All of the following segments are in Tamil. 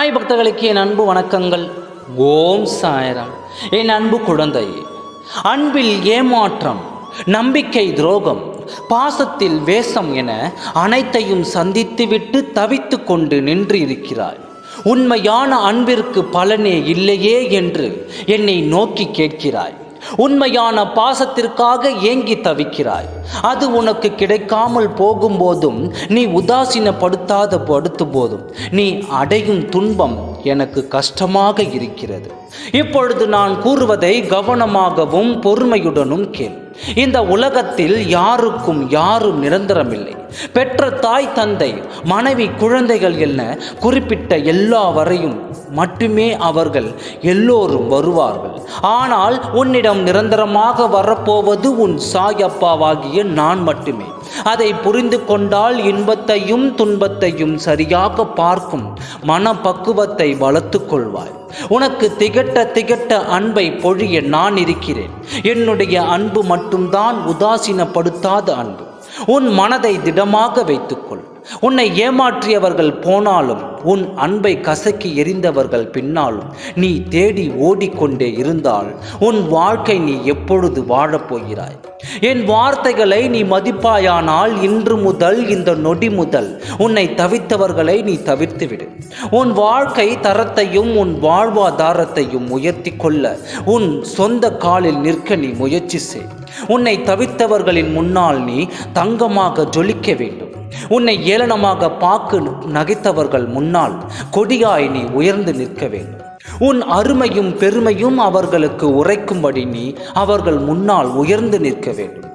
சாய் பக்தர்களுக்கு என் அன்பு வணக்கங்கள். ஓம் சாய்ராம். என் அன்பு குழந்தையே, அன்பில் ஏமாற்றம், நம்பிக்கை துரோகம், பாசத்தில் வேஷம் என அனைத்தையும் சந்தித்துவிட்டு தவித்து கொண்டு நின்று இருக்கிறாய். உண்மையான அன்பிற்கு பலனே இல்லையே என்று என்னை நோக்கி கேட்கிறாய். உண்மையான பாசத்திற்காக ஏங்கி தவிக்கிறாய். அது உனக்கு கிடைக்காமல் போகும்போதும் நீ உதாசீனப்படுத்தாத படுத்து போதும் நீ அடையும் துன்பம் எனக்கு கஷ்டமாக இருக்கிறது. இப்பொழுது நான் கூறுவதை கவனமாகவும் பொறுமையுடனும் கேள். இந்த உலகத்தில் யாரும் நிரந்தரமில்லை. பெற்ற தாய், தந்தை, மனைவி, குழந்தைகள் என குறிப்பிட்ட எல்லாவரையும் மட்டுமே அவர்கள் எல்லோரும் வருவார்கள். ஆனால் உன்னிடம் நிரந்தரமாக வரப்போவது உன் சாயப்பாவாகிய நான் மட்டுமே. அதை புரிந்து கொண்டால் இன்பத்தையும் துன்பத்தையும் சரியாக பார்க்கும் மனப்பக்குவத்தை வளர்த்து கொள்வாய். உனக்கு திகட்ட அன்பை பொழிய நான் இருக்கிறேன். என்னுடைய அன்பு மட்டும்தான் உதாசீனப்படுத்தாத அன்பு. உன் மனதை திடமாக வைத்துக்கொள். உன்னை ஏமாற்றியவர்கள் போனாலும், உன் அன்பை கசக்கி எறிந்தவர்கள் பின்னாலும் நீ தேடி ஓடிக்கொண்டே இருந்தால் உன் வாழ்க்கை நீ எப்பொழுது வாழப்போகிறாய்? என் வார்த்தைகளை நீ மதிப்பாயானால் இன்று முதல், இந்த நொடி முதல் உன்னை தவித்தவர்களை நீ தவிர்த்துவிடு. உன் வாழ்க்கை தரத்தையும் உன் வாழ்வாதாரத்தையும் உயர்த்தி கொள்ள உன் சொந்த காலில் நிற்க நீ முயற்சி செய். உன்னை தவித்தவர்களின் முன்னால் நீ தங்கமாக ஜொலிக்க வேண்டும். உன்னை ஏளனமாக பாக்கு நகைத்தவர்கள் முன்னால் கொடியாய் நீ உயர்ந்து நிற்க வேண்டும். உன் அருமையும் பெருமையும் அவர்களுக்கு உரைக்கும்படி நீ அவர்கள் முன்னால் உயர்ந்து நிற்க வேண்டும்.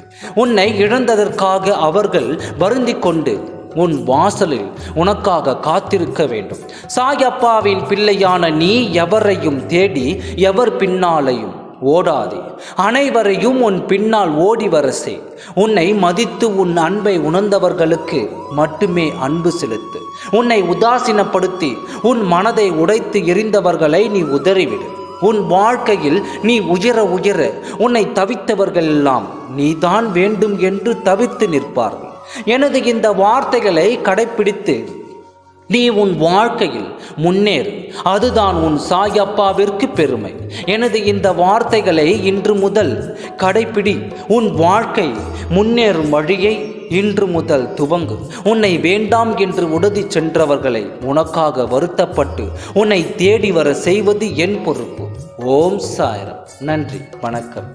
உன்னை இழந்ததற்காக அவர்கள் வருந்தி கொண்டு உன் வாசலில் உனக்காக காத்திருக்க வேண்டும். சாயப்பாவின் பிள்ளையான நீ எவரையும் தேடி எவர் பின்னாலையும் ஓடாதே. அனைவரையும் உன் பின்னால் ஓடி வரசே. உன்னை மதித்து உன் அன்பை உணர்ந்தவர்களுக்கு மட்டுமே அன்பு செலுத்து. உன்னை உதாசீனப்படுத்தி உன் மனதை உடைத்து எறிந்தவர்களை நீ உதறிவிடு. உன் வாழ்க்கையில் நீ உயர உன்னை தவித்தவர்கள் எல்லாம் நீதான் வேண்டும் என்று தவித்து நிற்பார்கள். எனது இந்த வார்த்தைகளை கடைப்பிடித்து நீ உன் வாழ்க்கையில் முன்னேறு. அதுதான் உன் சாயப்பாவிற்கு பெருமை. எனது இந்த வார்த்தைகளை இன்று முதல் கடைப்பிடி. உன் வாழ்க்கை முன்னேறும் வழியை இன்று முதல் துவங்கு. உன்னை வேண்டாம் என்று உடதி சென்றவர்களை உனக்காக வருத்தப்பட்டு உன்னை தேடி வர செய்வது என் பொறுப்பு. ஓம் சாய்ராம். நன்றி, வணக்கம்.